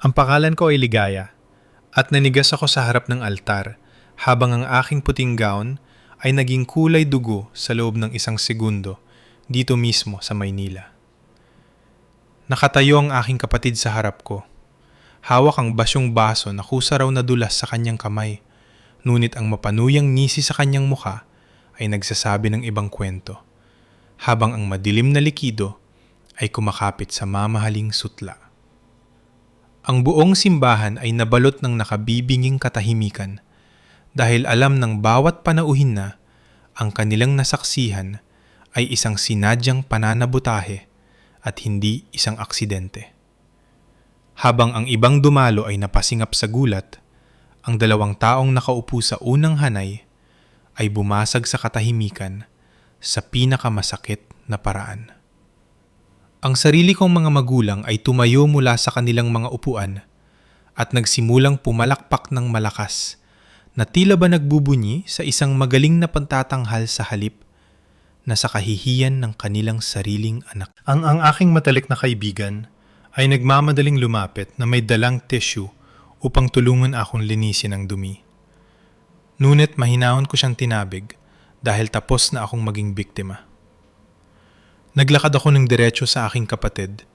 Ang pangalan ko ay Ligaya at nanigas ako sa harap ng altar habang ang aking puting gown ay naging kulay dugo sa loob ng isang segundo dito mismo sa Maynila. Nakatayo ang aking kapatid sa harap ko. Hawak ang basyong baso na kusa raw na dulas sa kanyang kamay, ngunit ang mapanuyang ngisi sa kanyang muka ay nagsasabi ng ibang kwento, habang ang madilim na likido ay kumakapit sa mamahaling sutla. Ang buong simbahan ay nabalot ng nakabibinging katahimikan dahil alam ng bawat panauhin na ang kanilang nasaksihan ay isang sinadyang pananabutahe at hindi isang aksidente. Habang ang ibang dumalo ay napasingap sa gulat, ang dalawang taong nakaupo sa unang hanay ay bumasag sa katahimikan sa pinakamasakit na paraan. Ang sarili kong mga magulang ay tumayo mula sa kanilang mga upuan at nagsimulang pumalakpak ng malakas na tila ba nagbubunyi sa isang magaling na pantatanghal sa halip na sa kahihiyan ng kanilang sariling anak. Ang aking matalik na kaibigan ay nagmamadaling lumapit na may dalang tissue upang tulungan akong linisin ang dumi. Ngunit mahinahon ko siyang tinabig dahil tapos na akong maging biktima. Naglakad ako ng diretso sa aking kapatid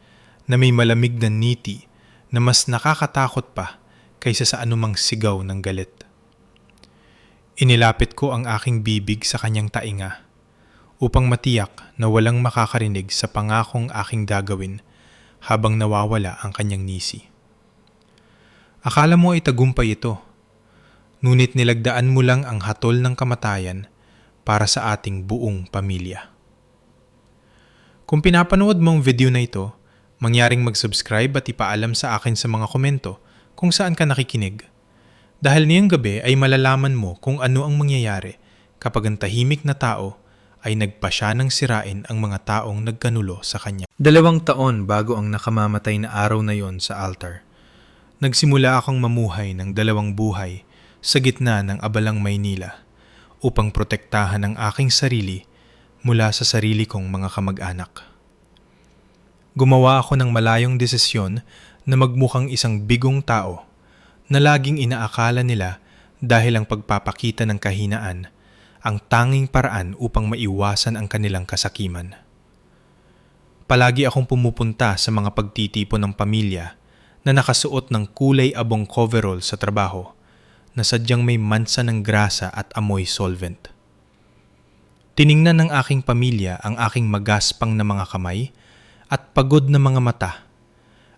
na may malamig na ngiti na mas nakakatakot pa kaysa sa anumang sigaw ng galit. Inilapit ko ang aking bibig sa kanyang tainga upang matiyak na walang makakarinig sa pangakong aking gagawin habang nawawala ang kanyang ngisi. Akala mo ay tagumpay ito, ngunit nilagdaan mo lang ang hatol ng kamatayan para sa ating buong pamilya. Kung pinapanood mo ang video na ito, mangyaring mag-subscribe at ipaalam sa akin sa mga komento kung saan ka nakikinig. Dahil niyang gabi ay malalaman mo kung ano ang mangyayari kapag ang tahimik na tao ay nagpasya ng sirain ang mga taong nagkanulo sa kanya. 2 taon bago ang nakamamatay na araw na yon sa altar, nagsimula akong mamuhay ng 2 buhay sa gitna ng abalang Maynila upang protektahan ang aking sarili mula sa sarili kong mga kamag-anak. Gumawa ako ng malayong desisyon na magmukhang isang bigong tao na laging inaakala nila dahil ang pagpapakita ng kahinaan ang tanging paraan upang maiwasan ang kanilang kasakiman. Palagi akong pumupunta sa mga pagtitipon ng pamilya na nakasuot ng kulay abong coverall sa trabaho na sadyang may mansa ng grasa at amoy solvent. Tiningnan ng aking pamilya ang aking magaspang na mga kamay at pagod na mga mata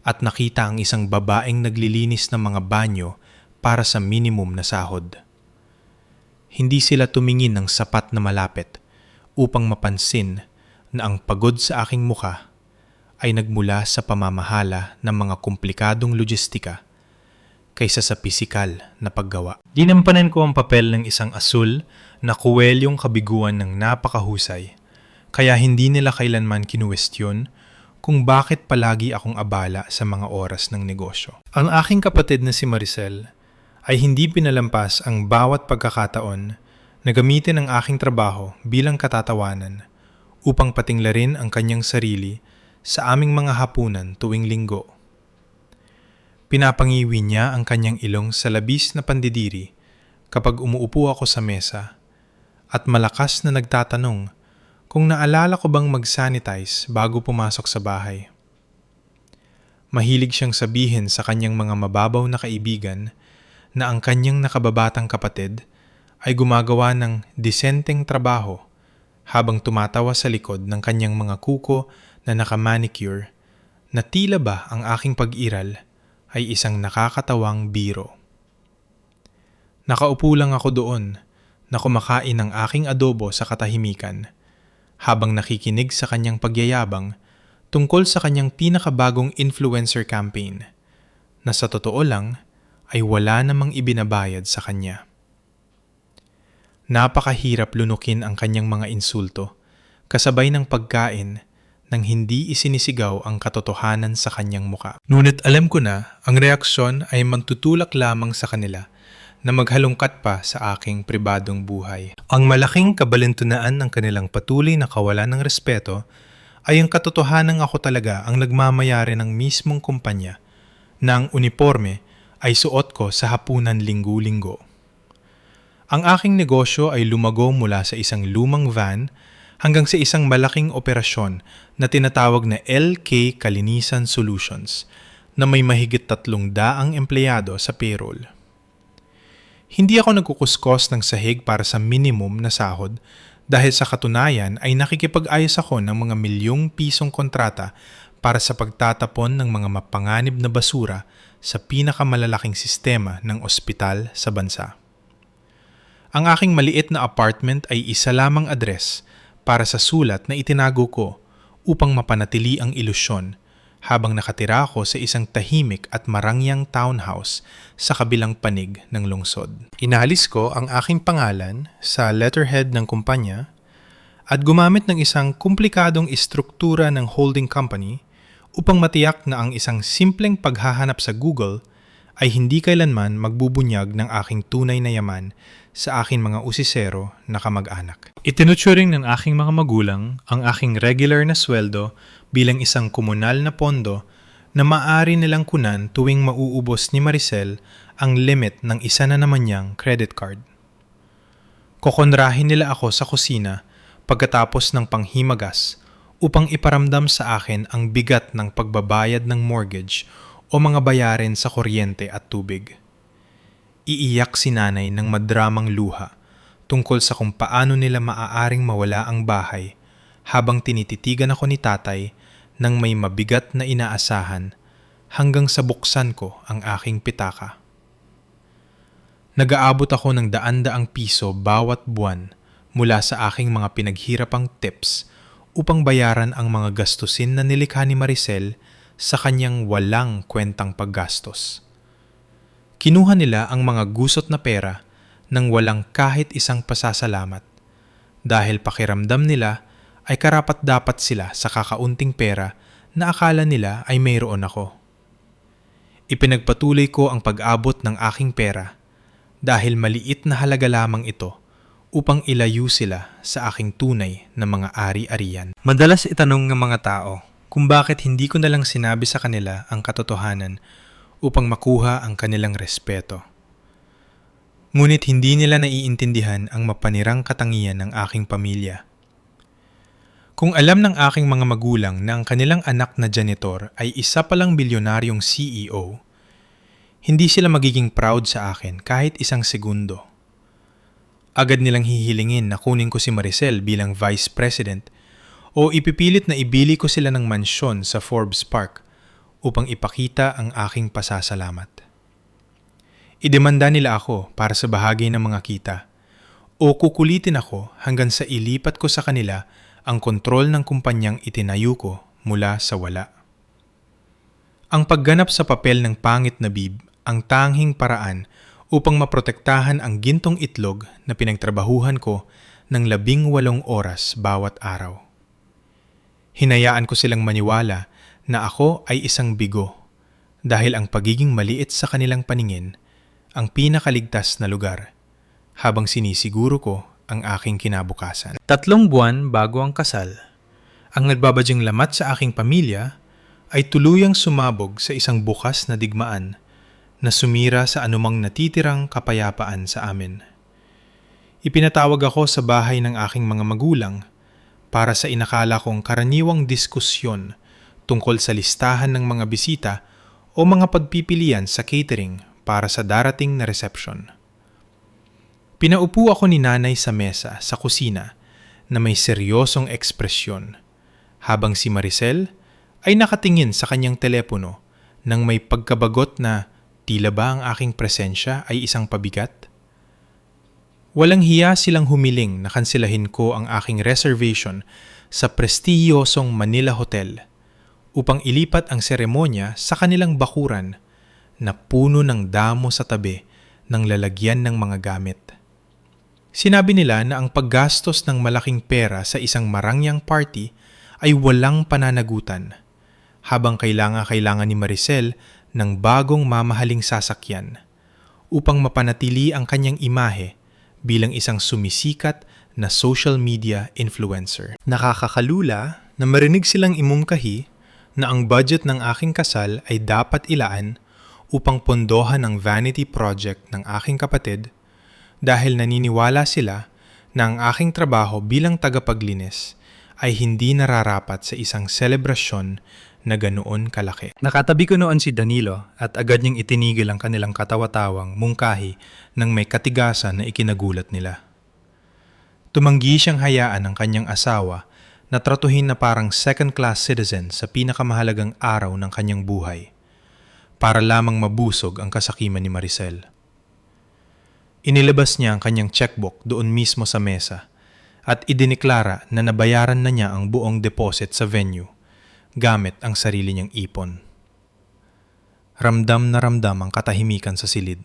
at nakita ang isang babaeng naglilinis ng mga banyo para sa minimum na sahod. Hindi sila tumingin ng sapat na malapit upang mapansin na ang pagod sa aking muka ay nagmula sa pamamahala ng mga komplikadong logistika kaysa sa pisikal na paggawa. Dinampanan ko ang papel ng isang asul na kuwelyong kabiguan ng napakahusay, kaya hindi nila kailanman kinuwestiyon kung bakit palagi akong abala sa mga oras ng negosyo. Ang aking kapatid na si Maricel ay hindi pinalampas ang bawat pagkakataon na gamitin ang aking trabaho bilang katatawanan upang patinglarin ang kanyang sarili sa aming mga hapunan tuwing linggo. Pinapangiwi niya ang kanyang ilong sa labis na pandidiri kapag umuupo ako sa mesa at malakas na nagtatanong kung naalala ko bang mag-sanitize bago pumasok sa bahay. Mahilig siyang sabihin sa kanyang mga mababaw na kaibigan na ang kanyang nakababatang kapatid ay gumagawa ng disenteng trabaho habang tumatawa sa likod ng kanyang mga kuko na nakamanicure na tila ba ang aking pag-iral ay isang nakakatawang biro. Nakaupo lang ako doon na kumakain ng aking adobo sa katahimikan habang nakikinig sa kanyang pagyayabang tungkol sa kanyang pinakabagong influencer campaign na sa totoo lang ay wala namang ibinabayad sa kanya. Napakahirap lunukin ang kanyang mga insulto kasabay ng pagkain nang hindi isinisigaw ang katotohanan sa kanyang muka. Ngunit alam ko na ang reaksyon ay magtutulak lamang sa kanila na maghalongkat pa sa aking pribadong buhay. Ang malaking kabalintunaan ng kanilang patuloy na kawalan ng respeto ay ang katotohanang ako talaga ang nagmamayari ng mismong kumpanya na ang uniforme ay suot ko sa hapunan linggo-linggo. Ang aking negosyo ay lumago mula sa isang lumang van hanggang sa isang malaking operasyon na tinatawag na LK Kalinisan Solutions na may mahigit 300 empleyado sa payroll. Hindi ako nagkukuskos ng sahig para sa minimum na sahod dahil sa katunayan ay nakikipag-ayos ako ng mga milyong pisong kontrata para sa pagtatapon ng mga mapanganib na basura sa pinakamalalaking sistema ng ospital sa bansa. Ang aking maliit na apartment ay isa lamang address para sa sulat na itinago ko upang mapanatili ang ilusyon habang nakatira ako sa isang tahimik at marangyang townhouse sa kabilang panig ng lungsod. Inalis ko ang aking pangalan sa letterhead ng kumpanya at gumamit ng isang komplikadong istruktura ng holding company upang matiyak na ang isang simpleng paghahanap sa Google ay hindi kailanman magbubunyag ng aking tunay na yaman sa aking mga usisero na kamag-anak. Itinuturing ng aking mga magulang ang aking regular na sweldo bilang isang komunal na pondo na maaari nilang kunan tuwing mauubos ni Maricel ang limit ng isa na naman niyang credit card. Kokonrahin nila ako sa kusina pagkatapos ng panghimagas upang iparamdam sa akin ang bigat ng pagbabayad ng mortgage o mga bayarin sa kuryente at tubig. Iiyak si nanay ng madramang luha tungkol sa kung paano nila maaaring mawala ang bahay habang tinititigan ako ni tatay ng may mabigat na inaasahan hanggang sa buksan ko ang aking pitaka. Nag-aabot ako ng daan-daang piso bawat buwan mula sa aking mga pinaghirapang tips upang bayaran ang mga gastusin na nilikha ni Maricel sa kanyang walang kwentang paggastos. Kinuha nila ang mga gusot na pera nang walang kahit isang pasasalamat dahil pakiramdam nila ay karapat-dapat sila sa kakaunting pera na akala nila ay mayroon ako. Ipinagpatuloy ko ang pag-abot ng aking pera dahil maliit na halaga lamang ito upang ilayo sila sa aking tunay na mga ari-arian. Madalas itanong ng mga tao kung bakit hindi ko nalang sinabi sa kanila ang katotohanan upang makuha ang kanilang respeto. Ngunit hindi nila naiintindihan ang mapanirang katangian ng aking pamilya. Kung alam ng aking mga magulang na ang kanilang anak na janitor ay isa palang bilyonaryong CEO, hindi sila magiging proud sa akin kahit isang segundo. Agad nilang hihilingin na kunin ko si Maricel bilang Vice President o ipipilit na ibili ko sila ng mansyon sa Forbes Park upang ipakita ang aking pasasalamat. Idemanda nila ako para sa bahagi ng mga kita o kukulitin ako hanggang sa ilipat ko sa kanila ang kontrol ng kumpanyang itinayo ko mula sa wala. Ang pagganap sa papel ng pangit na bib ang tanging paraan upang maprotektahan ang gintong itlog na pinagtrabahuhan ko ng 18 oras bawat araw. Hinayaan ko silang maniwala na ako ay isang bigo dahil ang pagiging maliit sa kanilang paningin ang pinakaligtas na lugar habang sinisiguro ko ang aking kinabukasan. 3 buwan bago ang kasal, ang nagbabadyang lamat sa aking pamilya ay tuluyang sumabog sa isang bukas na digmaan na sumira sa anumang natitirang kapayapaan sa amin. Ipinatawag ako sa bahay ng aking mga magulang para sa inakala kong karaniwang diskusyon tungkol sa listahan ng mga bisita o mga pagpipilian sa catering para sa darating na reception. Pinaupo ako ni nanay sa mesa sa kusina na may seryosong ekspresyon habang si Maricel ay nakatingin sa kanyang telepono nang may pagkabagot na tila ba ang aking presensya ay isang pabigat? Walang hiya silang humiling na kansilahin ko ang aking reservation sa prestihiyosong Manila Hotel upang ilipat ang seremonya sa kanilang bakuran na puno ng damo sa tabi ng lalagyan ng mga gamit. Sinabi nila na ang paggastos ng malaking pera sa isang marangyang party ay walang pananagutan, habang kailangan ni Maricel ng bagong mamahaling sasakyan upang mapanatili ang kanyang imahe bilang isang sumisikat na social media influencer. Nakakakalula na marinig silang imumkahi na ang budget ng aking kasal ay dapat ilaan upang pondohan ang vanity project ng aking kapatid dahil naniniwala sila na ang aking trabaho bilang tagapaglinis ay hindi nararapat sa isang selebrasyon na ganoon kalaki. Nakatabi ko noon si Danilo at agad niyang itinigil ang kanilang katawa-tawang mungkahi ng may katigasan na ikinagulat nila. Tumanggi siyang hayaan ang kanyang asawa na tratuhin na parang second-class citizen sa pinakamahalagang araw ng kanyang buhay para lamang mabusog ang kasakiman ni Maricel. Inilabas niya ang kanyang checkbook doon mismo sa mesa at idineklara na nabayaran na niya ang buong deposit sa venue gamit ang sarili niyang ipon. Ramdam na ramdam ang katahimikan sa silid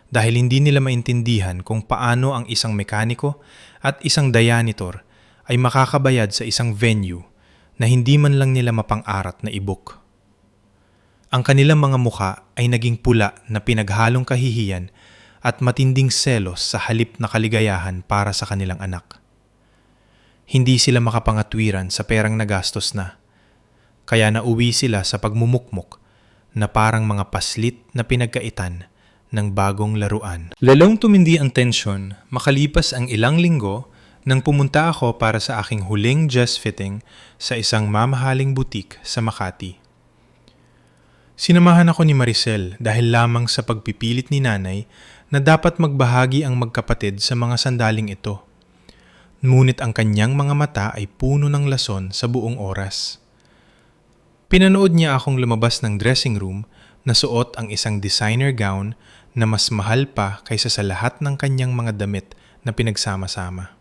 dahil hindi nila maintindihan kung paano ang isang mekaniko at isang janitor ay makakabayad sa isang venue na hindi man lang nila mapang-arat na i-book. Ang kanilang mga muka ay naging pula na pinaghalong kahihiyan at matinding selos sa halip na kaligayahan para sa kanilang anak. Hindi sila makapangatwiran sa perang nagastos na, kaya nauwi sila sa pagmumukmok na parang mga paslit na pinagkaitan ng bagong laruan. Lalong tumindi ang tensyon makalipas ang ilang linggo nang pumunta ako para sa aking huling dress fitting sa isang mamahaling butik sa Makati. Sinamahan ako ni Maricel dahil lamang sa pagpipilit ni nanay na dapat magbahagi ang magkapatid sa mga sandaling ito. Ngunit ang kanyang mga mata ay puno ng lason sa buong oras. Pinanood niya akong lumabas ng dressing room na suot ang isang designer gown na mas mahal pa kaysa sa lahat ng kanyang mga damit na pinagsama-sama.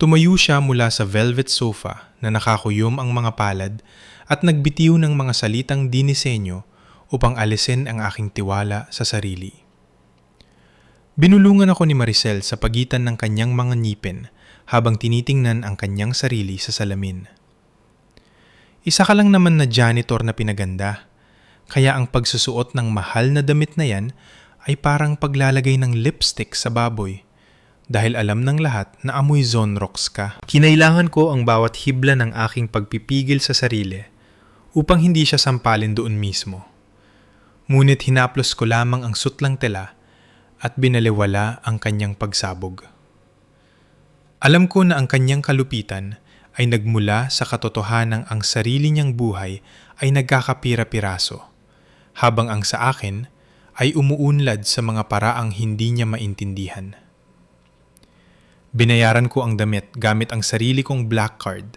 Tumayo siya mula sa velvet sofa na nakakuyom ang mga palad at nagbitiw ng mga salitang dinisenyo upang alisin ang aking tiwala sa sarili. Binulungan ako ni Maricel sa pagitan ng kanyang mga ngipin habang tinitingnan ang kanyang sarili sa salamin. Isa ka lang naman na janitor na pinaganda, kaya ang pagsusuot ng mahal na damit na yan ay parang paglalagay ng lipstick sa baboy dahil alam ng lahat na amoy Zonrox ka. Kinailangan ko ang bawat hibla ng aking pagpipigil sa sarili upang hindi siya sampalin doon mismo. Ngunit hinaplos ko lamang ang sutlang tela at binaliwala ang kanyang pagsabog. Alam ko na ang kanyang kalupitan ay nagmula sa katotohanang ang sarili niyang buhay ay nagkakapira-piraso, habang ang sa akin ay umuunlad sa mga paraang hindi niya maintindihan. Binayaran ko ang damit gamit ang sarili kong black card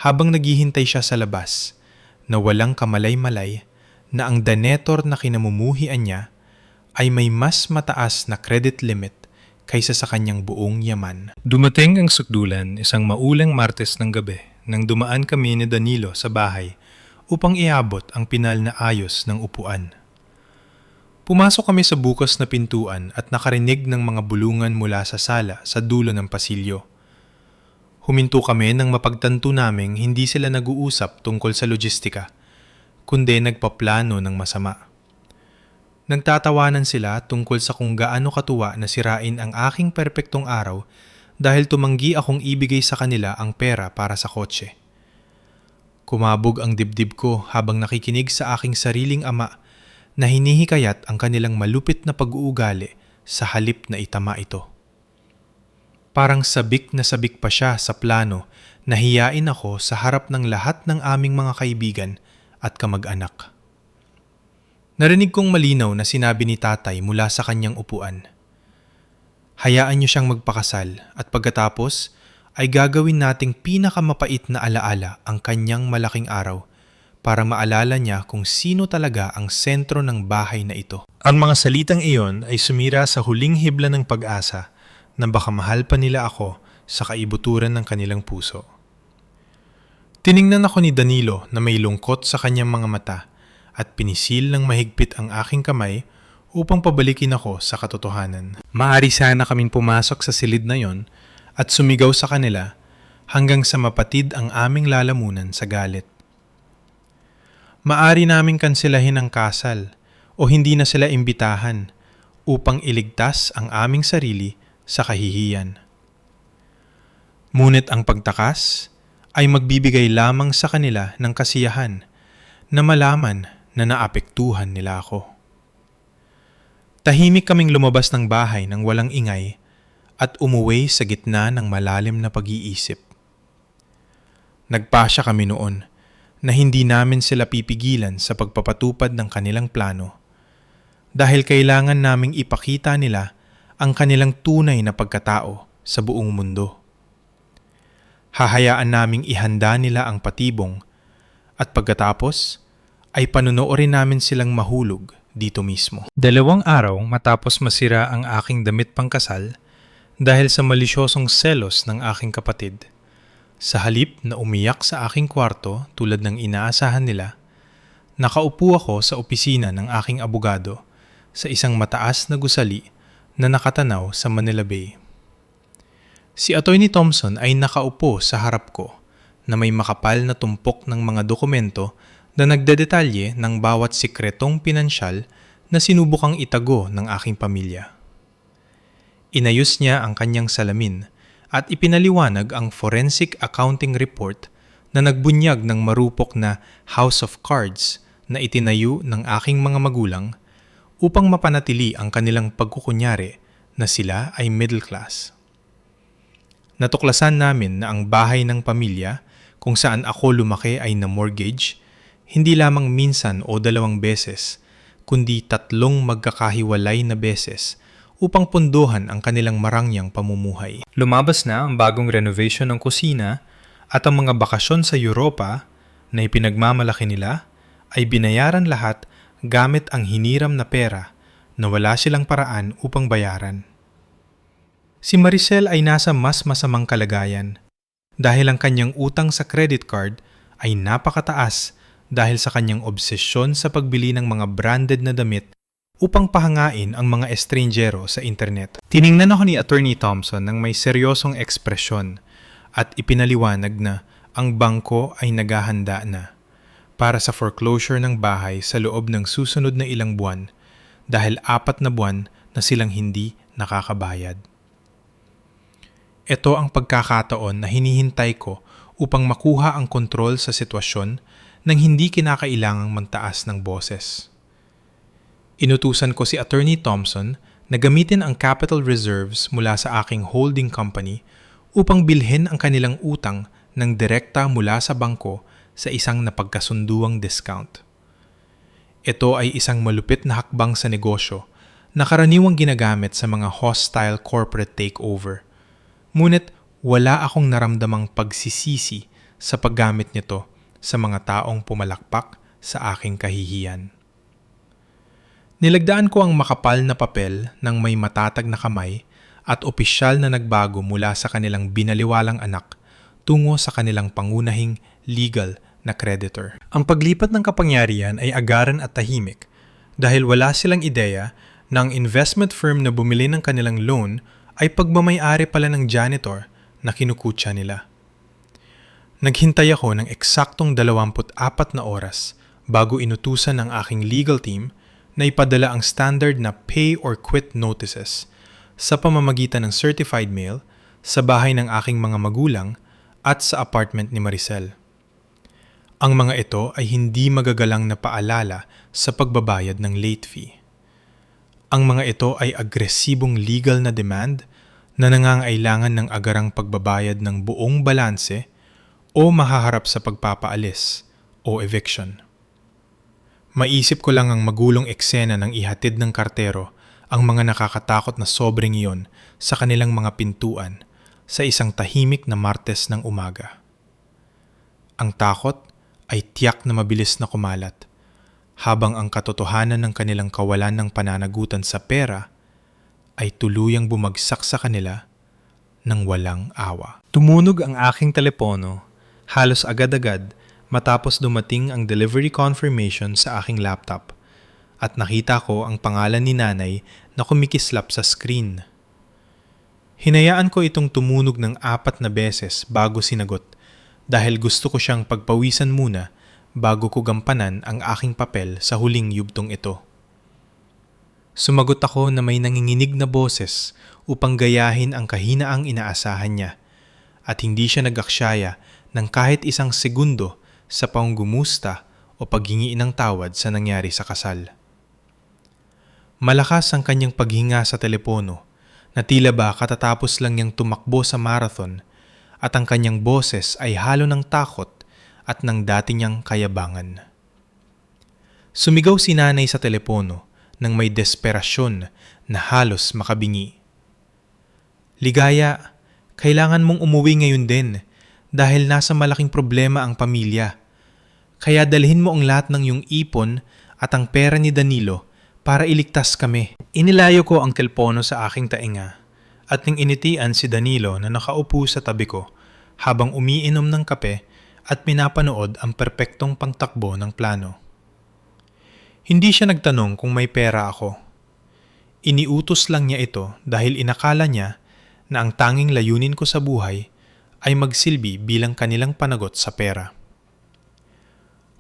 habang naghihintay siya sa labas na walang kamalay-malay na ang janitor na kinamumuhian niya ay may mas mataas na credit limit kaysa sa kanyang buong yaman. Dumating ang sukdulan isang maulang Martes ng gabi nang dumaan kami ni Danilo sa bahay upang iabot ang pinal na ayos ng upuan. Pumasok kami sa bukas na pintuan at nakarinig ng mga bulungan mula sa sala sa dulo ng pasilyo. Huminto kami nang mapagtanto naming hindi sila nag-uusap tungkol sa logistika, kundi nagpaplano ng masama. Nagtatawanan sila tungkol sa kung gaano katuwa na sirain ang aking perpektong araw dahil tumanggi akong ibigay sa kanila ang pera para sa kotse. Kumabog ang dibdib ko habang nakikinig sa aking sariling ama na hinihikayat ang kanilang malupit na pag-uugali sa halip na itama ito. Parang sabik na sabik pa siya sa plano na hiyain ako sa harap ng lahat ng aming mga kaibigan at kamag-anak. Narinig kong malinaw na sinabi ni tatay mula sa kanyang upuan. Hayaan niyo siyang magpakasal at pagkatapos ay gagawin nating pinakamapait na alaala ang kanyang malaking araw para maalala niya kung sino talaga ang sentro ng bahay na ito. Ang mga salitang iyon ay sumira sa huling hibla ng pag-asa na baka mahal pa nila ako sa kaibuturan ng kanilang puso. Tiningnan ako ni Danilo na may lungkot sa kanyang mga mata at pinisil ng mahigpit ang aking kamay upang pabalikin ako sa katotohanan. Maari sana kaming pumasok sa silid na yon at sumigaw sa kanila hanggang sa mapatid ang aming lalamunan sa galit. Maari naming kansilahin ang kasal o hindi na sila imbitahan upang iligtas ang aming sarili sa kahihiyan. Ngunit ang pagtakas ay magbibigay lamang sa kanila ng kasiyahan na malaman na naapektuhan nila ako. Tahimik kaming lumabas ng bahay nang walang ingay at umuwi sa gitna ng malalim na pag-iisip. Nagpasya kami noon na hindi namin sila pipigilan sa pagpapatupad ng kanilang plano dahil kailangan naming ipakita nila ang kanilang tunay na pagkatao sa buong mundo. Hahayaan naming ihanda nila ang patibong at pagkatapos ay panunoorin namin silang mahulog dito mismo. 2 araw matapos masira ang aking damit pangkasal dahil sa malisyosong selos ng aking kapatid, sa halip na umiyak sa aking kwarto tulad ng inaasahan nila, nakaupo ako sa opisina ng aking abogado sa isang mataas na gusali na nakatanaw sa Manila Bay. Si Atty. Thompson ay nakaupo sa harap ko na may makapal na tumpok ng mga dokumento na nagdedetalye ng bawat sikretong pinansyal na sinubukang itago ng aking pamilya. Inayos niya ang kanyang salamin at ipinaliwanag ang forensic accounting report na nagbunyag ng marupok na House of Cards na itinayo ng aking mga magulang upang mapanatili ang kanilang pagkukunyari na sila ay middle class. Natuklasan namin na ang bahay ng pamilya kung saan ako lumaki ay na-mortgage, hindi lamang minsan o 2 beses, kundi 3 magkakahiwalay na beses upang punduhan ang kanilang marangyang pamumuhay. Lumabas na ang bagong renovation ng kusina at ang mga bakasyon sa Europa na ipinagmamalaki nila ay binayaran lahat gamit ang hiniram na pera na wala silang paraan upang bayaran. Si Maricel ay nasa mas masamang kalagayan dahil ang kanyang utang sa credit card ay napakataas dahil sa kanyang obsesyon sa pagbili ng mga branded na damit upang pahangain ang mga estranjero sa internet. Tiningnan ako ni Atty. Thompson ng may seryosong ekspresyon at ipinaliwanag na ang bangko ay naghahanda na para sa foreclosure ng bahay sa loob ng susunod na ilang buwan dahil 4 na buwan na silang hindi nakakabayad. Ito ang pagkakataon na hinihintay ko upang makuha ang kontrol sa sitwasyon nang hindi kinakailangang magtaas ng boses. Inutusan ko si Atty. Thompson na gamitin ang capital reserves mula sa aking holding company upang bilhin ang kanilang utang ng direkta mula sa bangko sa isang napagkasunduang discount. Ito ay isang malupit na hakbang sa negosyo na karaniwang ginagamit sa mga hostile corporate takeover. Ngunit wala akong naramdamang pagsisisi sa paggamit nito sa mga taong pumalakpak sa aking kahihiyan. Nilagdaan ko ang makapal na papel ng may matatag na kamay at opisyal na nagbago mula sa kanilang binaliwalang anak tungo sa kanilang pangunahing legal na creditor. Ang paglipat ng kapangyarihan ay agaran at tahimik dahil wala silang ideya na ang investment firm na bumili ng kanilang loan ay pagmamay-ari pala ng janitor na kinukutya nila. Naghintay ako ng eksaktong 24 na oras bago inutusan ng aking legal team na ipadala ang standard na pay or quit notices sa pamamagitan ng certified mail sa bahay ng aking mga magulang at sa apartment ni Maricel. Ang mga ito ay hindi magagalang na paalala sa pagbabayad ng late fee. Ang mga ito ay agresibong legal na demand na nangangailangan ng agarang pagbabayad ng buong balanse o mahaharap sa pagpapaalis o eviction. Maisip ko lang ang magulong eksena ng ihatid ng kartero ang mga nakakatakot na sobrang iyon sa kanilang mga pintuan sa isang tahimik na Martes ng umaga. Ang takot ay tiyak na mabilis na kumalat, habang ang katotohanan ng kanilang kawalan ng pananagutan sa pera ay tuluyang bumagsak sa kanila ng walang awa. Tumunog ang aking telepono halos agad-agad matapos dumating ang delivery confirmation sa aking laptop at nakita ko ang pangalan ni nanay na kumikislap sa screen. Hinayaan ko itong tumunog ng 4 na beses bago sinagot dahil gusto ko siyang pagpawisan muna bago ko gampanan ang aking papel sa huling yugtong ito. Sumagot ako na may nanginginig na boses upang gayahin ang kahinaang inaasahan niya at hindi siya nag-aksyaya ng kahit isang segundo sa panggumusta o paghingi ng tawad sa nangyari sa kasal. Malakas ang kanyang paghinga sa telepono na tila ba katatapos lang niyang tumakbo sa marathon at ang kanyang boses ay halo ng takot at ng dati niyang kayabangan. Sumigaw si nanay sa telepono nang may desperasyon na halos makabingi. "Ligaya, kailangan mong umuwi ngayon din dahil nasa malaking problema ang pamilya. Kaya dalhin mo ang lahat ng iyong ipon at ang pera ni Danilo para iligtas kami." Inilayo ko ang telepono sa aking tainga at nang initian si Danilo na nakaupo sa tabi ko habang umiinom ng kape at pinapanood ang perpektong pangtakbo ng plano. Hindi siya nagtanong kung may pera ako. Iniutos lang niya ito dahil inakala niya na ang tanging layunin ko sa buhay ay magsilbi bilang kanilang panagot sa pera.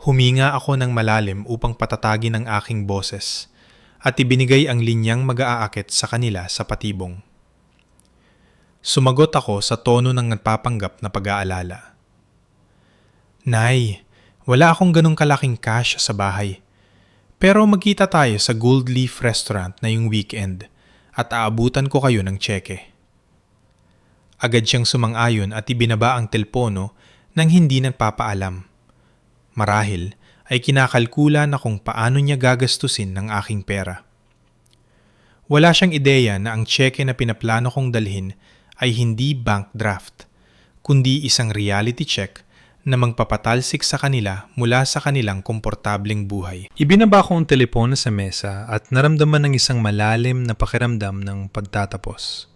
Huminga ako ng malalim upang patatagin ang aking boses at ibinigay ang linyang mag-aakit sa kanila sa patibong. Sumagot ako sa tono ng nagpapanggap na pag-aalala. "Nay, wala akong ganong kalaking cash sa bahay. Pero magkita tayo sa Gold Leaf Restaurant na yung weekend at aabutan ko kayo ng tseke." Agad siyang sumang-ayon at ibinaba ang telepono nang hindi nagpapaalam. Marahil ay kinakalkula na kung paano niya gagastusin ng aking pera. Wala siyang ideya na ang tseke na pinaplano kong dalhin ay hindi bank draft, kundi isang reality check na magpapatalsik sa kanila mula sa kanilang komportableng buhay. Ibinaba ko ang telepono sa mesa at naramdaman ng isang malalim na pakiramdam ng pagtatapos.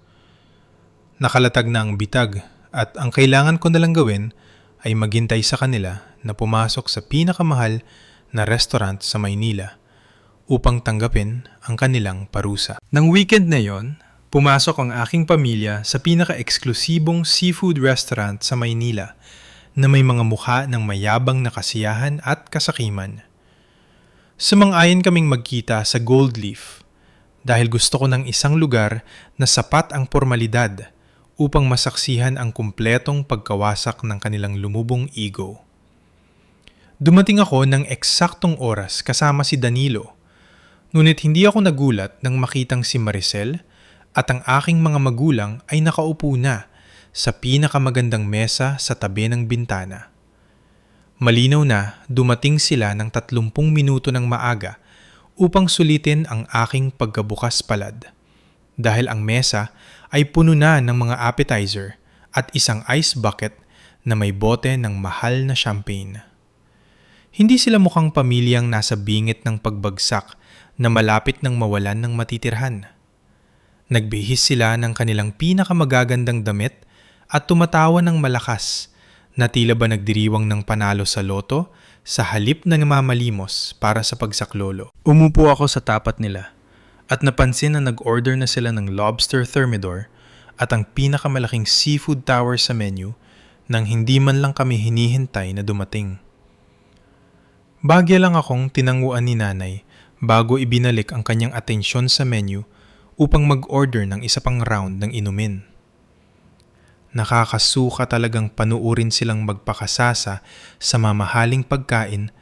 Nakalatag na ang bitag at ang kailangan ko nalang gawin ay maghintay sa kanila na pumasok sa pinakamahal na restaurant sa Maynila upang tanggapin ang kanilang parusa. Nang weekend na yon, pumasok ang aking pamilya sa pinaka-eksklusibong seafood restaurant sa Maynila na may mga mukha ng mayabang na kasiyahan at kasakiman. Sumang-ayon kaming magkita sa Gold Leaf dahil gusto ko ng isang lugar na sapat ang pormalidad upang masaksihan ang kumpletong pagkawasak ng kanilang lumubong ego. Dumating ako ng eksaktong oras kasama si Danilo, ngunit hindi ako nagulat nang makitang si Maricel at ang aking mga magulang ay nakaupo na sa pinakamagandang mesa sa tabi ng bintana. Malinaw na dumating sila ng 30 minuto ng maaga upang sulitin ang aking pagkabukas palad dahil ang mesa ay puno na ng mga appetizer at isang ice bucket na may bote ng mahal na champagne. Hindi sila mukhang pamilyang nasa bingit ng pagbagsak na malapit ng mawalan ng matitirhan. Nagbihis sila ng kanilang pinakamagagandang damit at tumatawa ng malakas na tila ba nagdiriwang ng panalo sa loto sa halip na namamalimos para sa pagsaklolo. Umupo ako sa tapat nila at napansin na nag-order na sila ng lobster thermidor at ang pinakamalaking seafood tower sa menu nang hindi man lang kami hinihintay na dumating. Bagya lang akong tinanguan ni nanay bago ibinalik ang kanyang atensyon sa menu upang mag-order ng isa pang round ng inumin. Nakakasuka talagang panuurin silang magpakasasa sa mamahaling pagkain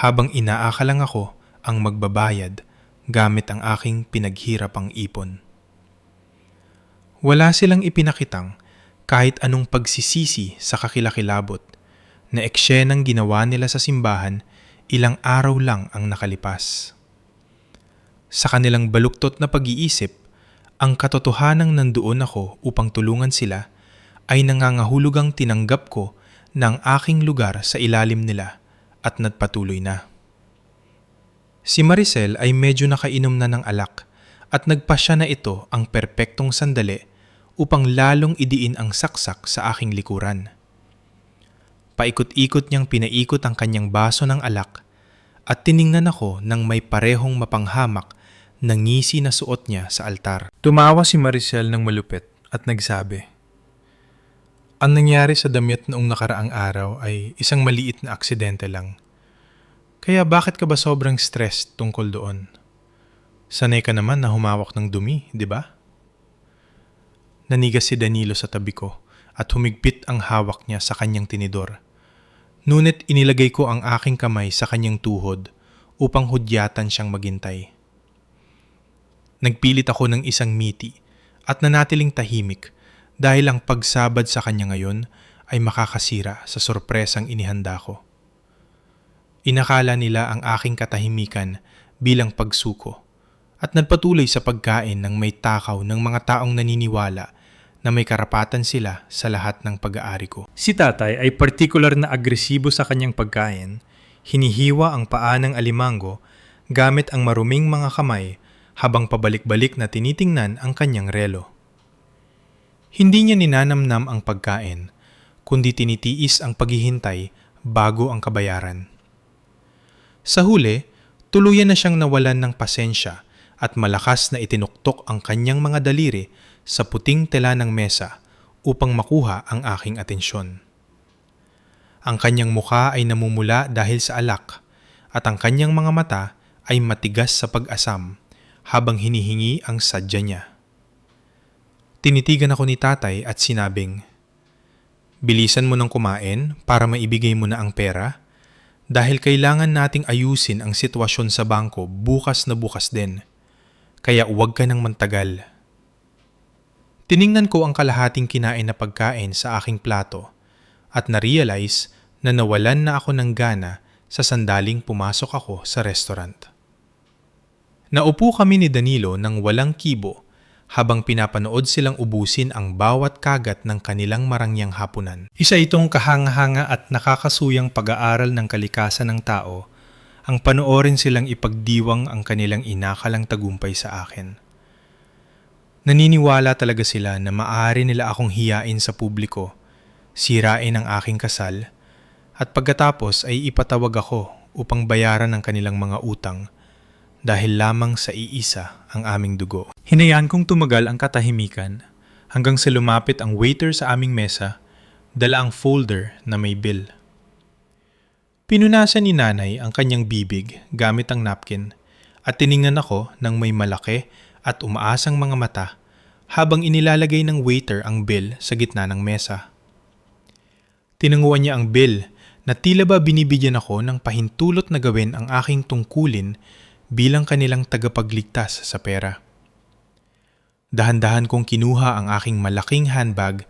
habang inaakalang ako ang magbabayad gamit ang aking pinaghirapang ipon. Wala silang ipinakitang kahit anong pagsisisi sa kakilakilabot na eksenang ginawa nila sa simbahan ilang araw lang ang nakalipas. Sa kanilang baluktot na pag-iisip, ang katotohanang nandoon ako upang tulungan sila ay nangangahulugang tinanggap ko ng aking lugar sa ilalim nila at nagpatuloy na. Si Maricel ay medyo nakainom na ng alak at nagpasya na ito ang perpektong sandali upang lalong idiin ang saksak sa aking likuran. Paikot-ikot niyang pinaikot ang kanyang baso ng alak at tiningnan ako ng may parehong mapanghamak na ngisi na suot niya sa altar. Tumawa si Maricel ng malupit at nagsabi, "Ang nangyari sa damit noong nakaraang araw ay isang maliit na aksidente lang. Kaya bakit ka ba sobrang stressed tungkol doon? Sanay ka naman na humawak ng dumi, di ba?" Nanigas si Danilo sa tabi ko at humigpit ang hawak niya sa kanyang tinidor. Ngunit inilagay ko ang aking kamay sa kanyang tuhod upang hudyatan siyang maghintay. Nagpilit ako ng isang miti at nanatiling tahimik dahil ang pagsabad sa kanya ngayon ay makakasira sa sorpresang inihanda ko. Inakala nila ang aking katahimikan bilang pagsuko at nagpatuloy sa pagkain ng may takaw ng mga taong naniniwala na may karapatan sila sa lahat ng pag-aari ko. Si tatay ay partikular na agresibo sa kanyang pagkain, hinihiwa ang paa ng alimango gamit ang maruming mga kamay habang pabalik-balik na tinitingnan ang kanyang relo. Hindi niya ninanamnam ang pagkain, kundi tinitiis ang paghihintay bago ang kabayaran. Sa huli, tuluyan na siyang nawalan ng pasensya at malakas na itinuktok ang kanyang mga daliri sa puting tela ng mesa upang makuha ang aking atensyon. Ang kanyang mukha ay namumula dahil sa alak at ang kanyang mga mata ay matigas sa pag-asam habang hinihingi ang sadya niya. Tinitigan ako ni tatay at sinabing, "Bilisan mo nang kumain para maibigay mo na ang pera dahil kailangan nating ayusin ang sitwasyon sa bangko bukas na bukas din. Kaya huwag ka nang mantagal." Tiningnan ko ang kalahating kinain na pagkain sa aking plato at na-realize na nawalan na ako ng gana sa sandaling pumasok ako sa restaurant. Naupo kami ni Danilo ng walang kibo habang pinapanood silang ubusin ang bawat kagat ng kanilang marangyang hapunan. Isa itong kahanga-hanga at nakakasuyang pag-aaral ng kalikasan ng tao ang panoorin silang ipagdiwang ang kanilang inakalang tagumpay sa akin. Naniniwala talaga sila na maaari nila akong hiyain sa publiko, sirain ang aking kasal, at pagkatapos ay ipatawag ako upang bayaran ang kanilang mga utang dahil lamang sa iisa ang aming dugo. Hinayaan kong tumagal ang katahimikan hanggang sa lumapit ang waiter sa aming mesa, dala ang folder na may bill. Pinunasan ni nanay ang kanyang bibig gamit ang napkin at tiningnan ako ng may malaki at umaasang mga mata habang inilalagay ng waiter ang bill sa gitna ng mesa. Tinanguan niya ang bill na tila ba binibigyan ako ng pahintulot na gawin ang aking tungkulin bilang kanilang tagapagligtas sa pera. Dahan-dahan kong kinuha ang aking malaking handbag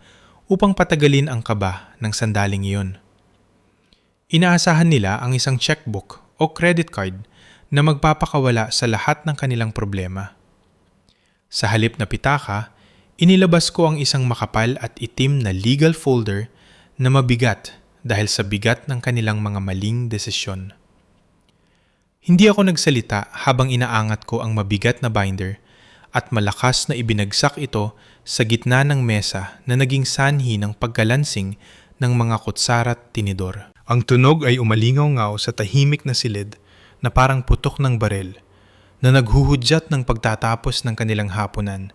upang patagalin ang kaba ng sandaling iyon. Inaasahan nila ang isang checkbook o credit card na magpapakawala sa lahat ng kanilang problema. Sa halip na pitaka, inilabas ko ang isang makapal at itim na legal folder na mabigat dahil sa bigat ng kanilang mga maling desisyon. Hindi ako nagsalita habang inaangat ko ang mabigat na binder at malakas na ibinagsak ito sa gitna ng mesa na naging sanhi ng pagkalansing ng mga kutsara at tinidor. Ang tunog ay umalingaw-ngaw sa tahimik na silid na parang putok ng barel na naghuhudyat ng pagtatapos ng kanilang hapunan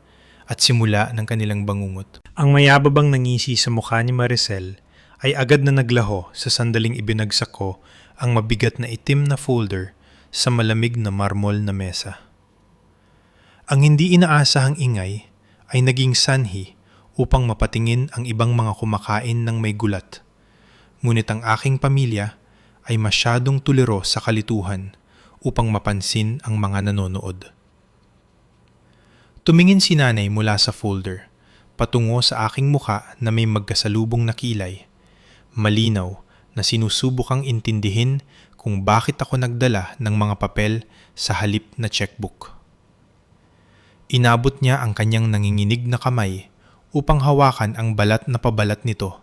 at simula ng kanilang bangungot. Ang mayababang nangisi sa mukha ni Maricel ay agad na naglaho sa sandaling ibinagsak ko ang mabigat na itim na folder sa malamig na marmol na mesa. Ang hindi inaasahang ingay ay naging sanhi upang mapatingin ang ibang mga kumakain ng may gulat. Ngunit ang aking pamilya ay masyadong tuliro sa kalituhan upang mapansin ang mga nanonood. Tumingin si nanay mula sa folder, patungo sa aking muka na may magkasalubong na kilay. Malinaw na sinusubukang intindihin kung bakit ako nagdala ng mga papel sa halip na checkbook. Inabot niya ang kanyang nanginginig na kamay upang hawakan ang balat na pabalat nito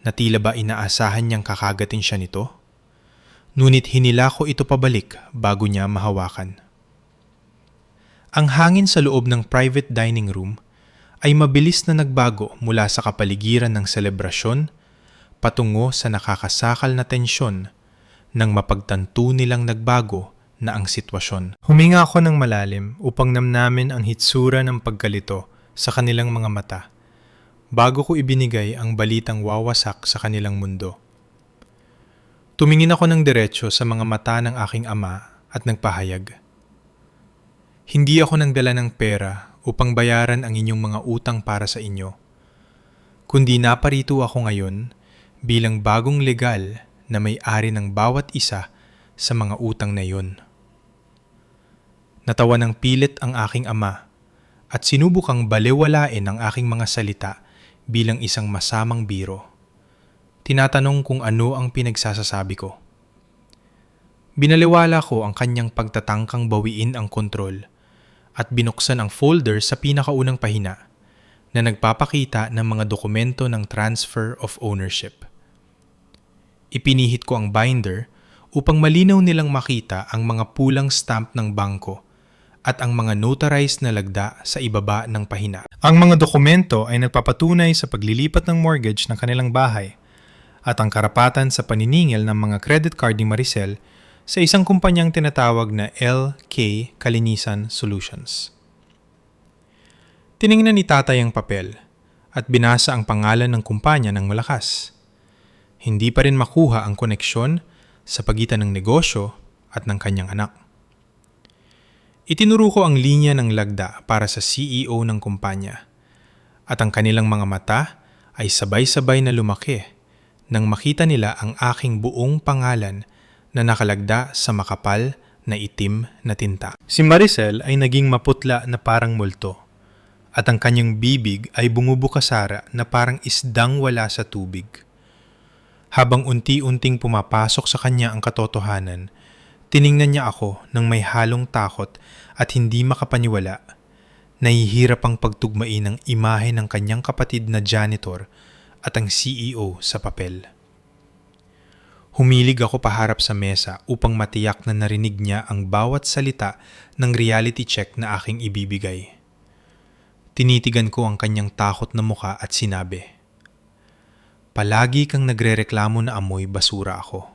na tila ba inaasahan niyang kakagatin siya nito. Ngunit hinila ko ito pabalik bago niya mahawakan. Ang hangin sa loob ng private dining room ay mabilis na nagbago mula sa kapaligiran ng selebrasyon patungo sa nakakasakal na tensyon nang mapagtanto nilang nagbago na ang sitwasyon. Huminga ako ng malalim upang namnamin ang hitsura ng pagkalito sa kanilang mga mata bago ko ibinigay ang balitang wawasak sa kanilang mundo. Tumingin ako ng diretsyo sa mga mata ng aking ama at nagpahayag. Hindi ako nagdala ng pera upang bayaran ang inyong mga utang para sa inyo, kundi naparito ako ngayon bilang bagong legal na may-ari ng bawat isa sa mga utang na iyon. Natawa ng pilit ang aking ama at sinubukang balewalain ang aking mga salita bilang isang masamang biro. Tinatanong kung ano ang pinagsasasabi ko. Binaliwala ko ang kanyang pagtatangkang bawiin ang kontrol at binuksan ang folder sa pinakaunang pahina na nagpapakita ng mga dokumento ng transfer of ownership. Ipinihit ko ang binder upang malinaw nilang makita ang mga pulang stamp ng bangko at ang mga notarized na lagda sa ibaba ng pahina. Ang mga dokumento ay nagpapatunay sa paglilipat ng mortgage ng kanilang bahay at ang karapatan sa paniningil ng mga credit card ni Maricel sa isang kumpanyang tinatawag na LK Kalinisan Solutions. Tiningnan ni tatay ang papel at binasa ang pangalan ng kumpanya ng malakas. Hindi pa rin makuha ang koneksyon sa pagitan ng negosyo at ng kanyang anak. Itinuro ko ang linya ng lagda para sa CEO ng kumpanya at ang kanilang mga mata ay sabay-sabay na lumaki nang makita nila ang aking buong pangalan na nakalagda sa makapal na itim na tinta. Si Maricel ay naging maputla na parang multo at ang kanyang bibig ay bumubukasara na parang isdang wala sa tubig. Habang unti-unting pumapasok sa kanya ang katotohanan, tiningnan niya ako ng may halong takot at hindi makapaniwala. Nahihirap ang pagtugmain ng imahe ng kanyang kapatid na janitor at ang CEO sa papel. Humilig ako paharap sa mesa upang matiyak na narinig niya ang bawat salita ng reality check na aking ibibigay. Tinitigan ko ang kanyang takot na muka at sinabi, "Palagi kang nagrereklamo na amoy basura ako.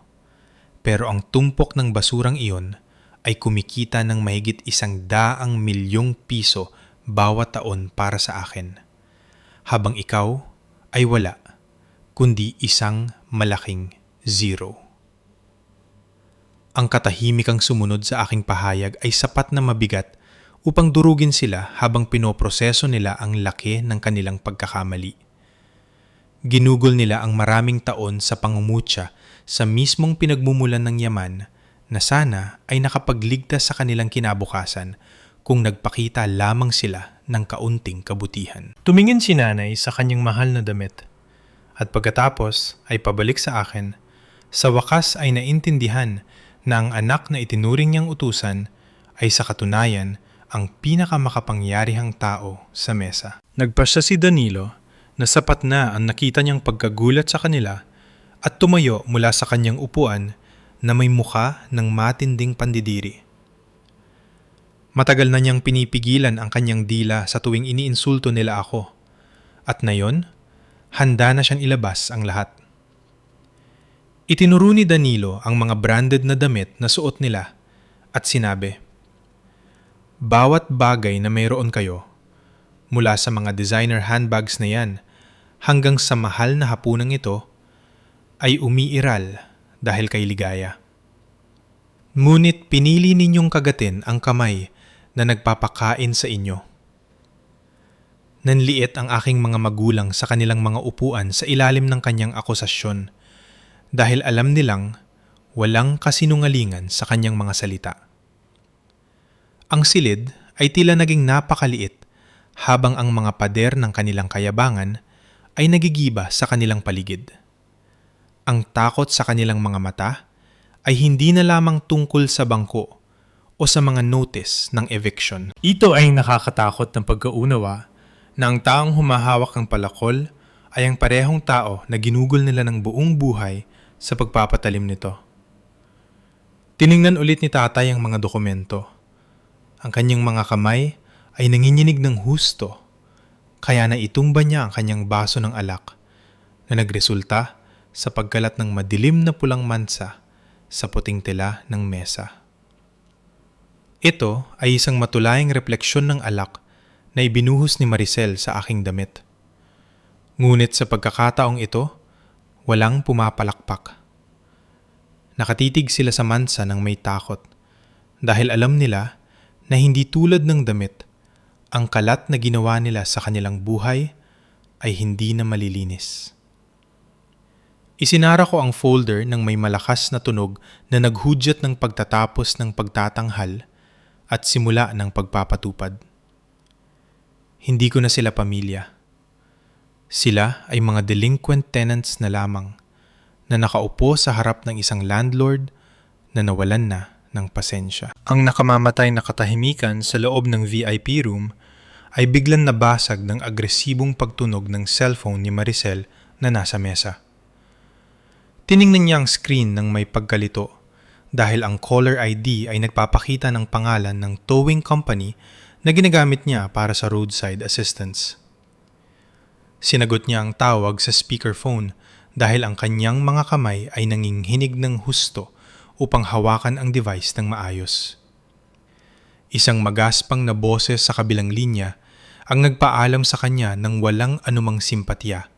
Pero ang tumpok ng basurang iyon ay kumikita ng mahigit 100 milyong piso bawat taon para sa akin. Habang ikaw ay wala, kundi isang malaking zero." Ang katahimikang sumunod sa aking pahayag ay sapat na mabigat upang durugin sila habang pinoproseso nila ang laki ng kanilang pagkakamali. Ginugol nila ang maraming taon sa pangungutya sa mismong pinagmumulan ng yaman na sana ay nakapagligtas sa kanilang kinabukasan kung nagpakita lamang sila ng kaunting kabutihan. Tumingin si nanay sa kanyang mahal na damit at pagkatapos ay pabalik sa akin. Sa wakas ay naintindihan na ang anak na itinuring niyang utusan ay sa katunayan ang pinakamakapangyarihang tao sa mesa. Nagpasya si Danilo na sapat na ang nakita niyang pagkagulat sa kanila at tumayo mula sa kanyang upuan na may mukha ng matinding pandidiri. Matagal na niyang pinipigilan ang kanyang dila sa tuwing iniinsulto nila ako at ngayon, handa na siyang ilabas ang lahat. Itinuro ni Danilo ang mga branded na damit na suot nila at sinabi, "Bawat bagay na mayroon kayo, mula sa mga designer handbags na yan hanggang sa mahal na hapunang ito, ay umiiral dahil kay ligaya. Ngunit pinili ninyong kagatin ang kamay na nagpapakain sa inyo." Nanliit ang aking mga magulang sa kanilang mga upuan sa ilalim ng kanyang akusasyon dahil alam nilang walang kasinungalingan sa kanyang mga salita. Ang silid ay tila naging napakaliit habang ang mga pader ng kanilang kayabangan ay nagigiba sa kanilang paligid. Ang takot sa kanilang mga mata ay hindi na lamang tungkol sa bangko o sa mga notice ng eviction. Ito ay nakakatakot ng pagkaunawa na ang taong humahawak ng palakol ay ang parehong tao na ginugol nila ng buong buhay sa pagpapatalim nito. Tiningnan ulit ni tatay ang mga dokumento. Ang kanyang mga kamay ay nanginginig ng husto, kaya naitumba niya ang kanyang baso ng alak na nagresulta sa pagkalat ng madilim na pulang mansa sa puting tela ng mesa. Ito ay isang matulayang refleksyon ng alak na ibinuhos ni Maricel sa aking damit. Ngunit sa pagkakataong ito, walang pumapalakpak. Nakatitig sila sa mansa ng may takot dahil alam nila na hindi tulad ng damit, ang kalat na ginawa nila sa kanilang buhay ay hindi na malilinis. Isinara ko ang folder ng may malakas na tunog na naghudyat ng pagtatapos ng pagtatanghal at simula ng pagpapatupad. Hindi ko na sila pamilya. Sila ay mga delinquent tenants na lamang na nakaupo sa harap ng isang landlord na nawalan na ng pasensya. Ang nakamamatay na katahimikan sa loob ng VIP room ay biglang nabasag ng agresibong pagtunog ng cellphone ni Maricel na nasa mesa. Tiningnan niya ang screen ng may pagkalito dahil ang caller ID ay nagpapakita ng pangalan ng towing company na ginagamit niya para sa roadside assistance. Sinagot niya ang tawag sa speakerphone dahil ang kanyang mga kamay ay nanginginig ng husto upang hawakan ang device ng maayos. Isang magaspang na boses sa kabilang linya ang nagpaalam sa kanya ng walang anumang simpatya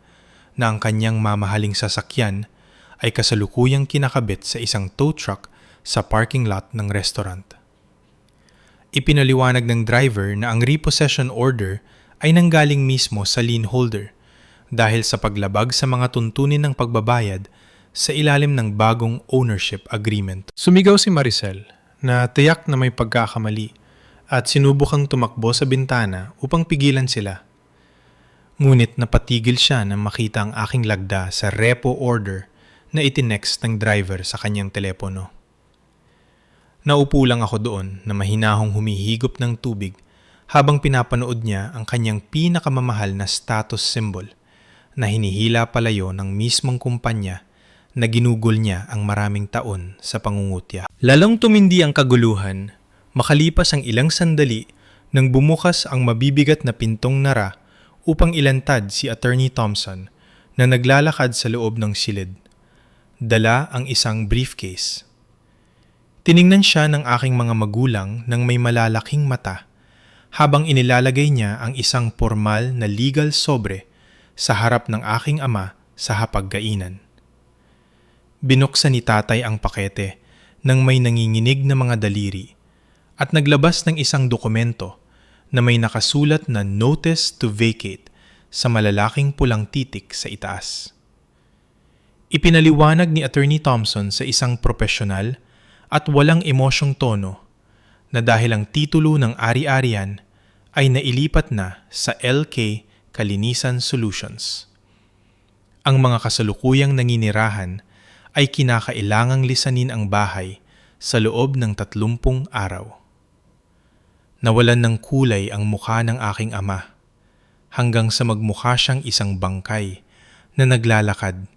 na ang kanyang mamahaling sasakyan ay kasalukuyang kinakabit sa isang tow truck sa parking lot ng restaurant. Ipinaliwanag ng driver na ang repossession order ay nanggaling mismo sa lien holder dahil sa paglabag sa mga tuntunin ng pagbabayad sa ilalim ng bagong ownership agreement. Sumigaw si Maricel na tiyak na may pagkakamali at sinubukang tumakbo sa bintana upang pigilan sila. Ngunit napatigil siya nang makita ang aking lagda sa repo order na itinext ng driver sa kanyang telepono. Naupo lang ako doon na mahinahong humihigop ng tubig habang pinapanood niya ang kanyang pinakamamahal na status symbol na hinihila palayo ng mismong kumpanya na ginugol niya ang maraming taon sa pangungutya. Lalong tumindi ang kaguluhan, makalipas ang ilang sandali nang bumukas ang mabibigat na pintong nara upang ilantad si Attorney Thompson na naglalakad sa loob ng silid. Dala ang isang briefcase. Tiningnan siya ng aking mga magulang ng may malalaking mata habang inilalagay niya ang isang formal na legal sobre sa harap ng aking ama sa hapagkainan. Binuksan ni tatay ang pakete nang may nanginginig na mga daliri at naglabas ng isang dokumento na may nakasulat na Notice to Vacate sa malalaking pulang titik sa itaas. Ipinaliwanag ni Attorney Thompson sa isang profesional at walang emosyong tono na dahil ang titulo ng ari-arian ay nailipat na sa LK Kalinisan Solutions. Ang mga kasalukuyang nanginirahan ay kinakailangang lisanin ang bahay sa loob ng 30 araw. Nawalan ng kulay ang mukha ng aking ama hanggang sa magmukha siyang isang bangkay na naglalakad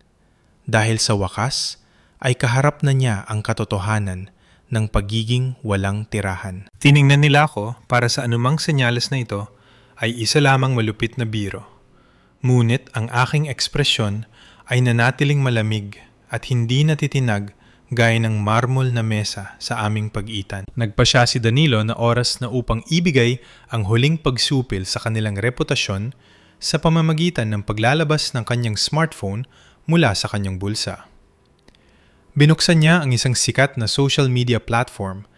dahil sa wakas ay kaharap na niya ang katotohanan ng pagiging walang tirahan. Tiningnan nila ako para sa anumang senyales na ito ay isa lamang malupit na biro. Ngunit ang aking ekspresyon ay nanatiling malamig at hindi natitinag gaya ng marmol na mesa sa aming pag-itan. Nagpa siya si Danilo na oras na upang ibigay ang huling pagsupil sa kanilang reputasyon sa pamamagitan ng paglalabas ng kanyang smartphone mula sa kanyang bulsa. Binuksan niya ang isang sikat na social media platform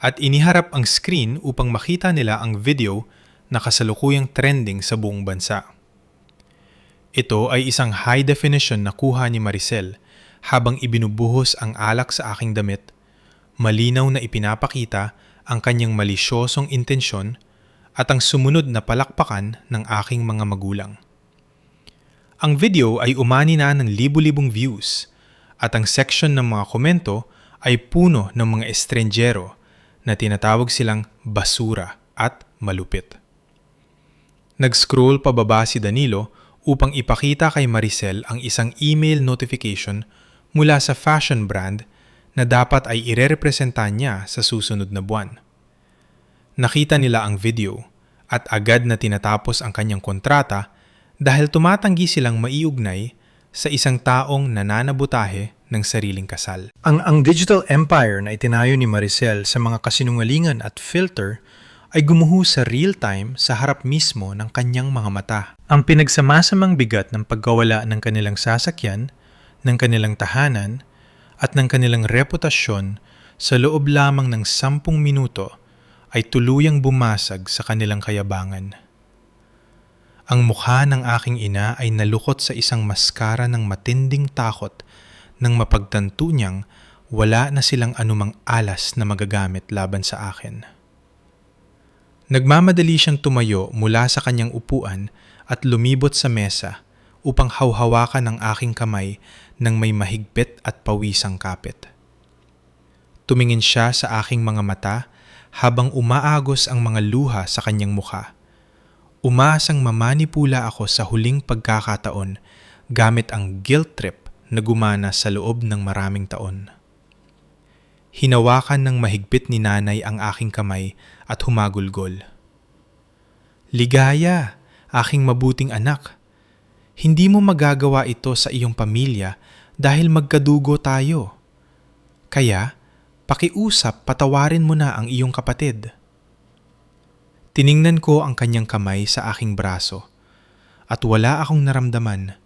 at iniharap ang screen upang makita nila ang video na kasalukuyang trending sa buong bansa. Ito ay isang high-definition na kuha ni Maricel habang ibinubuhos ang alak sa aking damit, malinaw na ipinapakita ang kanyang malisyosong intensyon at ang sumunod na palakpakan ng aking mga magulang. Ang video ay umani na ng libu-libong views at ang section ng mga komento ay puno ng mga estranjero na tinatawag silang basura at malupit. Nag-scroll pababa si Danilo upang ipakita kay Maricel ang isang email notification mula sa fashion brand na dapat ay irerepresentan niya sa susunod na buwan. Nakita nila ang video at agad na tinatapos ang kanyang kontrata dahil tumatanggi silang maiugnay sa isang taong nananabutahe ng sariling kasal. Ang digital empire na itinayo ni Maricel sa mga kasinungalingan at filter ay gumuho sa real time sa harap mismo ng kanyang mga mata. Ang pinagsamasamang bigat ng pagkawala ng kanilang sasakyan, ng kanilang tahanan, at ng kanilang reputasyon sa loob lamang ng 10 minuto ay tuluyang bumasag sa kanilang kayabangan. Ang mukha ng aking ina ay nalukot sa isang maskara ng matinding takot nang mapagtanto niyang wala na silang anumang alas na magagamit laban sa akin. Nagmamadali siyang tumayo mula sa kanyang upuan at lumibot sa mesa upang hawhawakan ang aking kamay ng may mahigpit at pawisang kapit. Tumingin siya sa aking mga mata habang umaagos ang mga luha sa kanyang mukha. Umaasang mamanipula ako sa huling pagkakataon gamit ang guilt trip na gumana sa loob ng maraming taon. Hinawakan ng mahigpit ni nanay ang aking kamay at humagulgol. "Ligaya, aking mabuting anak. Hindi mo magagawa ito sa iyong pamilya dahil magkadugo tayo. Kaya, pakiusap patawarin mo na ang iyong kapatid." Tiningnan ko ang kanyang kamay sa aking braso at wala akong naramdaman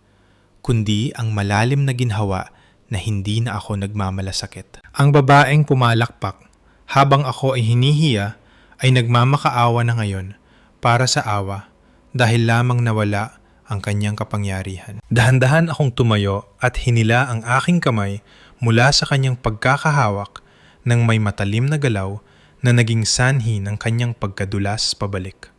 kundi ang malalim na ginhawa na hindi na ako nagmamalasakit. Ang babaeng pumalakpak habang ako ay hinihiya ay nagmamakaawa na ngayon para sa awa dahil lamang nawala ang kanyang kapangyarihan. Dahan-dahan akong tumayo at hinila ang aking kamay mula sa kanyang pagkakahawak ng may matalim na galaw na naging sanhi ng kanyang pagkadulas pabalik.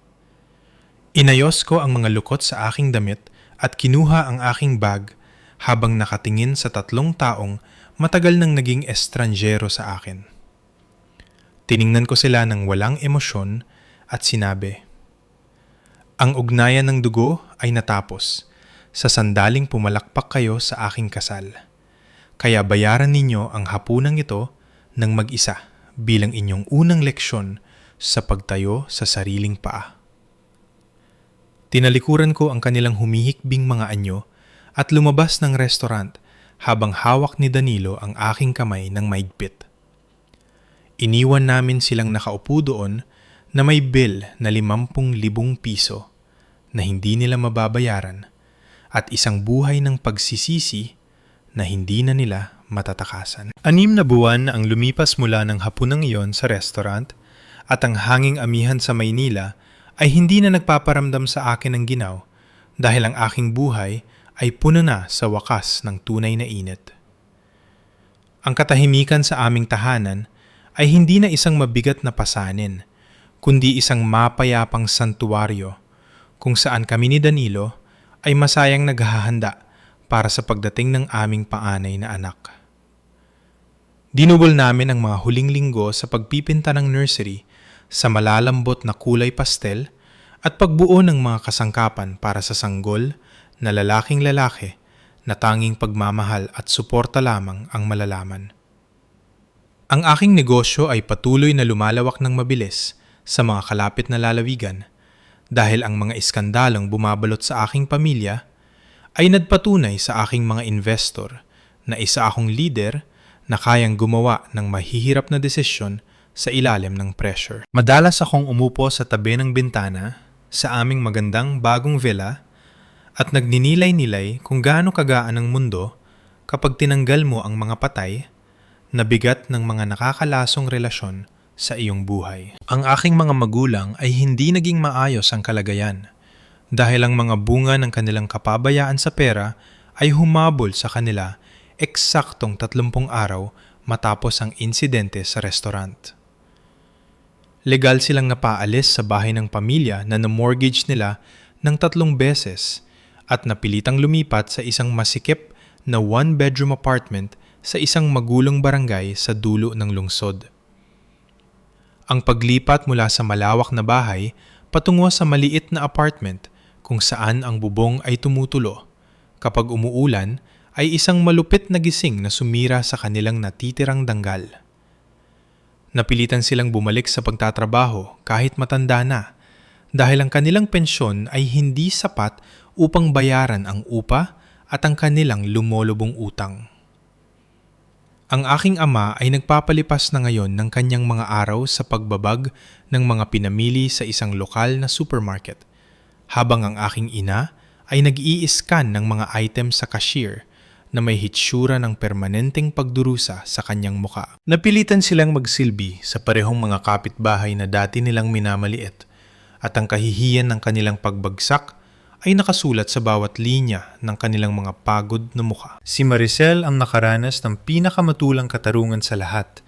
Inayos ko ang mga lukot sa aking damit at kinuha ang aking bag habang nakatingin sa 3 taong matagal nang naging estranjero sa akin. Tiningnan ko sila ng walang emosyon at sinabi, "Ang ugnayan ng dugo ay natapos sa sandaling pumalakpak kayo sa aking kasal. Kaya bayaran ninyo ang hapunang ito ng mag-isa bilang inyong unang leksyon sa pagtayo sa sariling paa." Tinalikuran ko ang kanilang humihikbing mga anyo at lumabas ng restaurant habang hawak ni Danilo ang aking kamay ng maigpit. Iniwan namin silang nakaupo doon na may bill na 50,000 piso na hindi nila mababayaran at isang buhay ng pagsisisi na hindi na nila matatakasan. 6 na buwan na ang lumipas mula ng hapunang iyon sa restaurant at ang hanging amihan sa Maynila ay hindi na nagpaparamdam sa akin ng ginaw dahil ang aking buhay ay puno na sa wakas ng tunay na init. Ang katahimikan sa aming tahanan ay hindi na isang mabigat na pasanin, kundi isang mapayapang santuwaryo kung saan kami ni Danilo ay masayang naghahanda para sa pagdating ng aming paanay na anak. Dinubol namin ang mga huling linggo sa pagpipinta ng nursery sa malalambot na kulay pastel at pagbuo ng mga kasangkapan para sa sanggol na lalaking lalaki na tanging pagmamahal at suporta lamang ang malalaman. Ang aking negosyo ay patuloy na lumalawak ng mabilis sa mga kalapit na lalawigan dahil ang mga iskandalong bumabalot sa aking pamilya ay nagpatunay sa aking mga investor na isa akong leader na kayang gumawa ng mahihirap na desisyon sa ilalim ng pressure. Madalas akong umupo sa tabi ng bintana sa aming magandang bagong villa at nagninilay-nilay kung gaano kagaan ang mundo kapag tinanggal mo ang mga patay na bigat ng mga nakakalasong relasyon sa iyong buhay. Ang aking mga magulang ay hindi naging maayos ang kalagayan dahil ang mga bunga ng kanilang kapabayaan sa pera ay humabol sa kanila eksaktong 30 araw matapos ang insidente sa restaurant. Legal silang napaalis sa bahay ng pamilya na na-mortgage nila ng 3 beses at napilitang lumipat sa isang masikip na 1-bedroom apartment sa isang magulong barangay sa dulo ng lungsod. Ang paglipat mula sa malawak na bahay patungo sa maliit na apartment kung saan ang bubong ay tumutulo kapag umuulan ay isang malupit na gising na sumira sa kanilang natitirang danggal. Napilitan silang bumalik sa pagtatrabaho kahit matanda na dahil ang kanilang pensyon ay hindi sapat upang bayaran ang upa at ang kanilang lumolobong utang. Ang aking ama ay nagpapalipas na ngayon ng kanyang mga araw sa pagbabag ng mga pinamili sa isang lokal na supermarket, habang ang aking ina ay nag-i-scan ng mga item sa cashier na may hitsura ng permanenteng pagdurusa sa kanyang muka. Napilitan silang magsilbi sa parehong mga kapitbahay na dati nilang minamaliit at ang kahihiyan ng kanilang pagbagsak ay nakasulat sa bawat linya ng kanilang mga pagod na mukha. Si Maricel ang nakaranas ng pinakamatulang katarungan sa lahat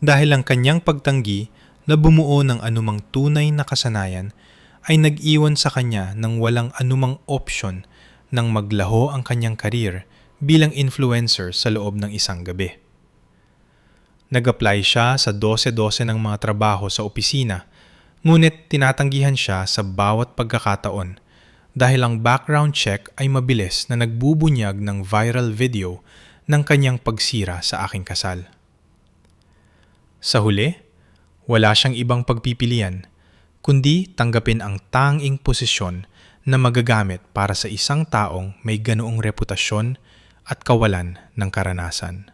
dahil ang kanyang pagtanggi na bumuo ng anumang tunay na kasanayan ay nag-iwan sa kanya ng walang anumang opsyon nang maglaho ang kanyang karir bilang influencer sa loob ng isang gabi. Nag-apply siya sa 12-12 ng mga trabaho sa opisina, ngunit tinatanggihan siya sa bawat pagkakataon dahil ang background check ay mabilis na nagbubunyag ng viral video ng kanyang pagsira sa aking kasal. Sa huli, wala siyang ibang pagpipilian, kundi tanggapin ang tanging posisyon na magagamit para sa isang taong may ganoong reputasyon at kawalan ng karanasan.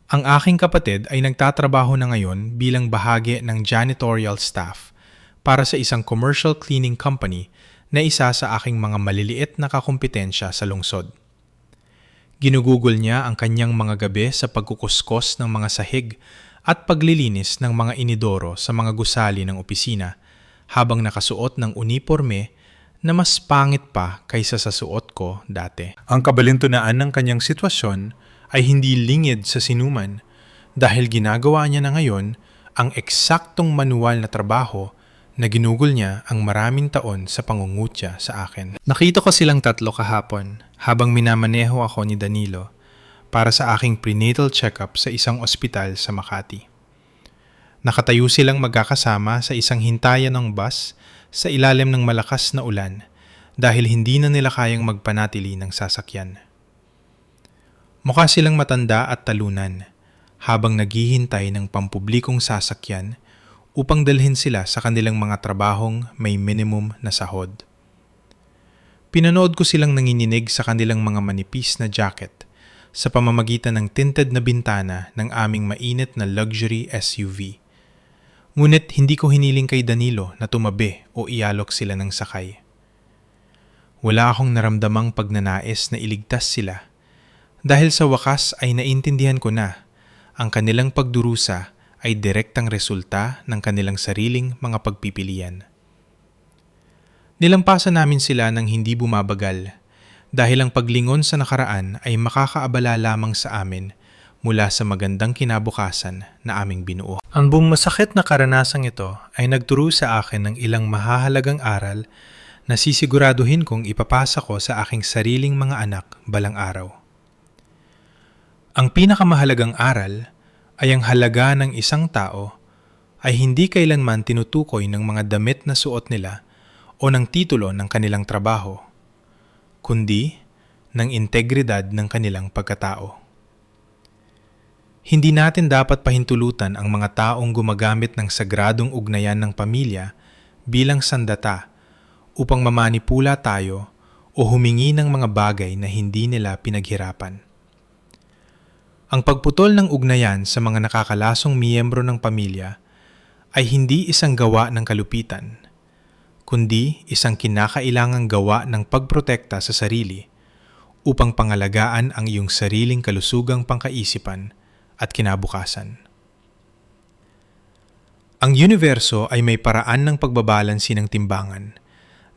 Ang aking kapatid ay nagtatrabaho na ngayon bilang bahagi ng janitorial staff para sa isang commercial cleaning company na isa sa aking mga maliliit na kakumpetensya sa lungsod. Ginugugol niya ang kanyang mga gabi sa pagkukuskos ng mga sahig at paglilinis ng mga inidoro sa mga gusali ng opisina habang nakasuot ng uniporme na mas pangit pa kaysa sa suot ko dati. Ang kabalintunaan ng kanyang sitwasyon ay hindi lingid sa sinuman dahil ginagawa niya na ngayon ang eksaktong manual na trabaho na ginugol niya ang maraming taon sa pangungutya sa akin. Nakita ko silang tatlo kahapon habang minamaneho ako ni Danilo para sa aking prenatal check-up sa isang ospital sa Makati. Nakatayo silang magkakasama sa isang hintayan ng bus sa ilalim ng malakas na ulan dahil hindi na nila kayang magpanatili ng sasakyan. Mukha silang matanda at talunan habang naghihintay ng pampublikong sasakyan upang dalhin sila sa kanilang mga trabahong may minimum na sahod. Pinanood ko silang nanginginig sa kanilang mga manipis na jacket sa pamamagitan ng tinted na bintana ng aming mainit na luxury SUV. Ngunit hindi ko hiniling kay Danilo na tumabi o ialok sila ng sakay. Wala akong naramdamang pagnanais na iligtas sila dahil sa wakas ay naintindihan ko na ang kanilang pagdurusa ay direktang resulta ng kanilang sariling mga pagpipilian. Nilampasan namin sila ng hindi bumabagal dahil ang paglingon sa nakaraan ay makakaabala lamang sa amin mula sa magandang kinabukasan na aming binuo. Ang bumasakit na karanasang ito ay nagturo sa akin ng ilang mahahalagang aral na sisiguraduhin kong ipapasa ko sa aking sariling mga anak balang araw. Ang pinakamahalagang aral ay ang halaga ng isang tao ay hindi kailanman tinutukoy ng mga damit na suot nila o ng titulo ng kanilang trabaho, kundi ng integridad ng kanilang pagkatao. Hindi natin dapat pahintulutan ang mga taong gumagamit ng sagradong ugnayan ng pamilya bilang sandata upang mamanipula tayo o humingi ng mga bagay na hindi nila pinaghirapan. Ang pagputol ng ugnayan sa mga nakakalasong miyembro ng pamilya ay hindi isang gawa ng kalupitan, kundi isang kinakailangang gawa ng pagprotekta sa sarili upang pangalagaan ang iyong sariling kalusugang pangkaisipan at kinabukasan. Ang universo ay may paraan ng pagbabalansi ng timbangan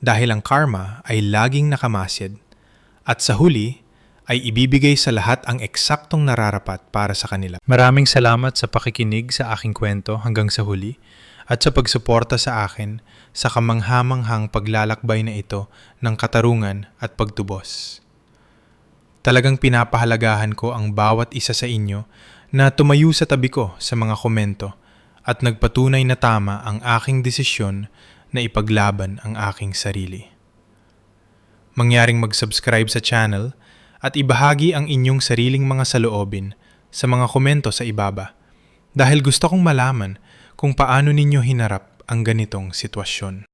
dahil ang karma ay laging nakamasid at sa huli ay ibibigay sa lahat ang eksaktong nararapat para sa kanila. Maraming salamat sa pakikinig sa aking kwento hanggang sa huli at sa pagsuporta sa akin sa kamanghamanghang paglalakbay na ito ng katarungan at pagtubos. Talagang pinapahalagahan ko ang bawat isa sa inyo na tumayo sa tabi ko sa mga komento at nagpatunay na tama ang aking desisyon na ipaglaban ang aking sarili. Mangyaring mag-subscribe sa channel at ibahagi ang inyong sariling mga saloobin sa mga komento sa ibaba dahil gusto kong malaman kung paano ninyo hinarap ang ganitong sitwasyon.